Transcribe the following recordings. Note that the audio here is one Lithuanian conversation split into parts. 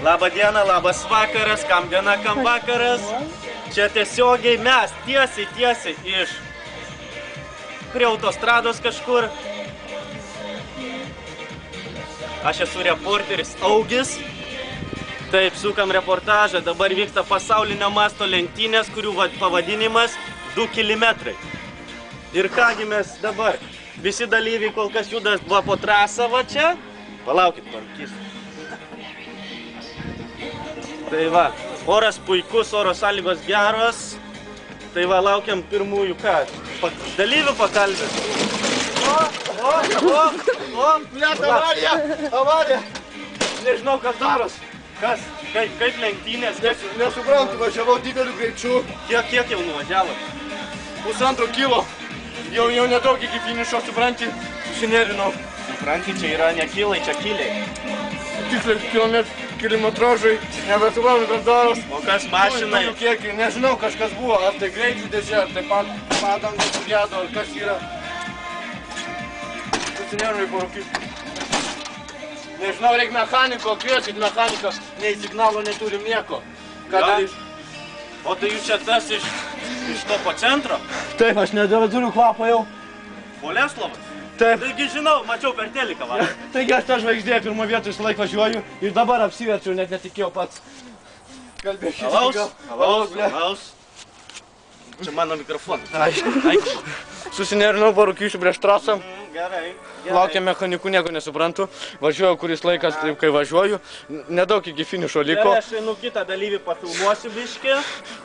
Labą dieną, labas vakaras, kam diena, kam vakaras. Čia tiesiogiai mes, tiesiai iš prie autostrados kažkur. Aš esu reporteris Augis. Taip, sukam reportažą. Dabar vyksta pasaulinio masto lenktynės, kurių pavadinimas 2 kilometrai. Ir kągi mes dabar, visi dalyviai kol kas juda po trasą va čia. Palaukit, parūkysiu. Tai va, oras puikus, oro sąlygos geros. Tai va, laukiam pirmųjų ką? Dalyvių pakalbės. Net avarija! Nežinau, kas daros. Kas? Kaip lenktynės? Nesuprantu, važiavau dideliu greičiu. Kiek jau nuvažiavot? 1,5 kilo. Jau nedaug iki finišo, supranti, susinerinau. Supranti, čia yra ne kilai, čia kiliai. Tiksliai kilometražai, nebesuprantu, kas daros. O kas mašinai? Kiekį, nežinau, kažkas buvo, ar tai greičių dėžė, ar tai padangų sugedo, ar kas yra. Susinerinau parūkyti. Nežinau, reikia mechaniko, kviesit mechaniką, nei signalo neturim nieko. Ką darys? O tai jūs čia tas iš topo centro? Taip, aš nebeturiu kvapą jau. Boleslovas? Taip. Taigi žinau, mačiau per teliką va. Taigi aš tą žvaigždėje pirmo vietoj visą laiką važiuoju ir dabar apsiverčiau, net netikėjau pats. Kalbėkite. Alaus. Čia mano mikrofonas. Susinerinau, parūkysiu prieš trasą. Gerai. Laukia mechanikų, nieko nesuprantu. Važiuoju kuris laikas, taip kai važiuoju. Nedaug iki finišo liko. Gerai, aš einu kitą dalyvį pafilmuosiu biškį.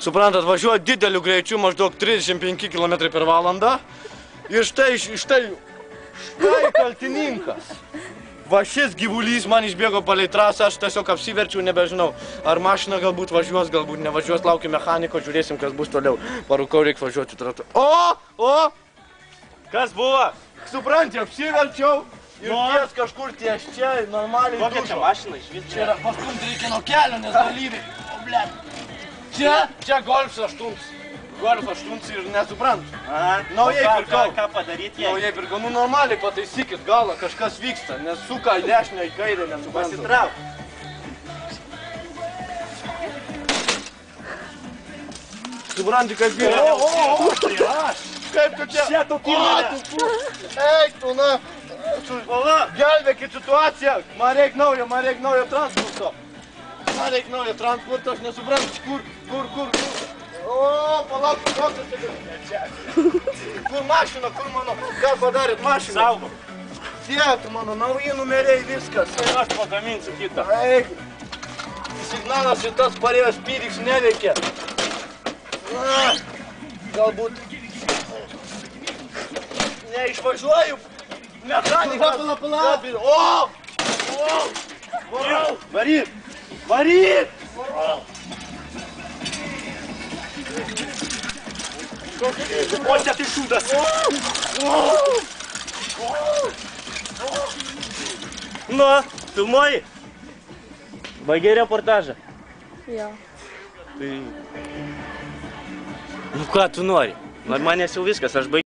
Suprantat, važiuoju dideliu greičiu, maždaug 35 km per valandą. Ir štai kaltininkas. Va šis gyvulys man išbėgo palei trasą, aš tiesiog apsiverčiau, nebežinau. Ar mašina galbūt važiuos, galbūt nevažiuos, laukiu mechaniko, žiūrėsim, kas bus toliau. Parūkau, reikia važiuoti tratu. O! Kas buvo? Supranti, apsiverčiau ir ties kažkur ties čia, normaliai dušo. Kokia čia mašina iš vis? Čia yra pastumti reikia nuo kelio, nes dalyviai. O, blet. Čia Golf 8. Golf 8 ir nesuprantu. Naujai pirkau. Ką padaryti jai? Naujai pirkau. Nu, normaliai pataisykit galą, kažkas vyksta, nes suka į dešinę, į kairę, nesuprantu. Pasitrauk. Supranti, kaip yra. Tai aš. Kaip tu čia? Čia tu pirmelė. Eik, tu, na. Ola. Gelbėkit situaciją. Man reik naujo transporto. Man reik naujo transporto, aš nesuprantu, kur. O, palauk, kokios čia. Kur mašina, kur mano, ką padarėt mašiną? Saugom. Tiek, mano, nauji numeriai, viskas. Tai aš pagaminsiu kitą. Eik. Signalas ir tas parėjęs pyriks neveikia. Na, galbūt neišvažiuoju. Mechanikas. O! Varyt! O čia tai šūdas. Nu, filmuoji? Baigei reportažą? Jo. Tai... Nu ką tu nori? Manęs jau viskas, aš baigiau.